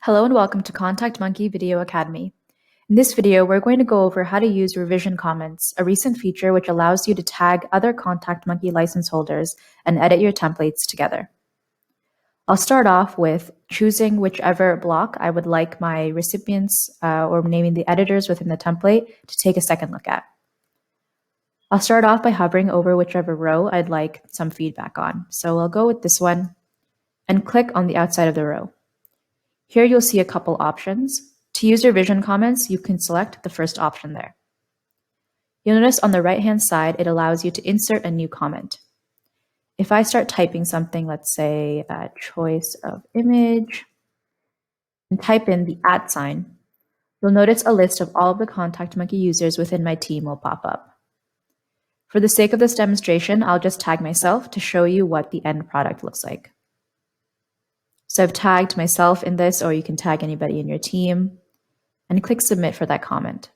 Hello and welcome to ContactMonkey Video Academy. In this video, we're going to go over how to use revision comments, a recent feature which allows you to tag other ContactMonkey license holders and edit your templates together. I'll start off with choosing whichever block I would like my recipients or naming the editors within the template to take a second look at. I'll start off by hovering over whichever row I'd like some feedback on. So I'll go with this one and click on the outside of the row. Here you'll see a couple options. To use revision comments, you can select the first option there. You'll notice on the right-hand side, it allows you to insert a new comment. If I start typing something, let's say a choice of image, and type in the @ sign, you'll notice a list of all of the ContactMonkey users within my team will pop up. For the sake of this demonstration, I'll just tag myself to show you what the end product looks like. So I've tagged myself in this, or you can tag anybody in your team, and click submit for that comment.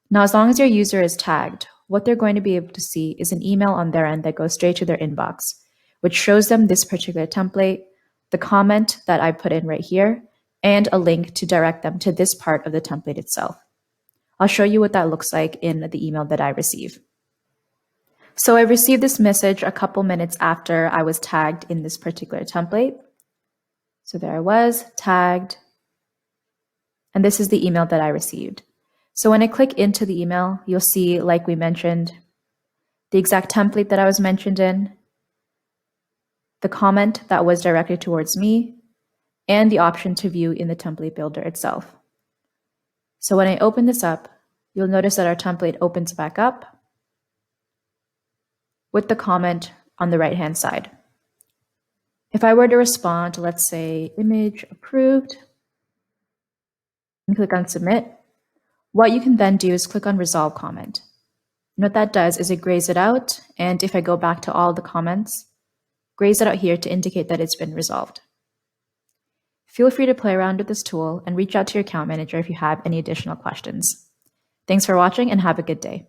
Now, as long as your user is tagged, what they're going to be able to see is an email on their end that goes straight to their inbox, which shows them this particular template, the comment that I put in right here, and a link to direct them to this part of the template itself. I'll show you what that looks like in the email that I receive. So I received this message a couple minutes after I was tagged in this particular template. So there I was, tagged, and this is the email that I received. So when I click into the email, you'll see, like we mentioned, the exact template that I was mentioned in, the comment that was directed towards me, and the option to view in the template builder itself. So when I open this up, you'll notice that our template opens back up with the comment on the right-hand side. If I were to respond to, let's say, image approved, and click on submit, what you can then do is click on resolve comment. And what that does is it grays it out, and if I go back to all the comments, grays it out here to indicate that it's been resolved. Feel free to play around with this tool and reach out to your account manager if you have any additional questions. Thanks for watching and have a good day.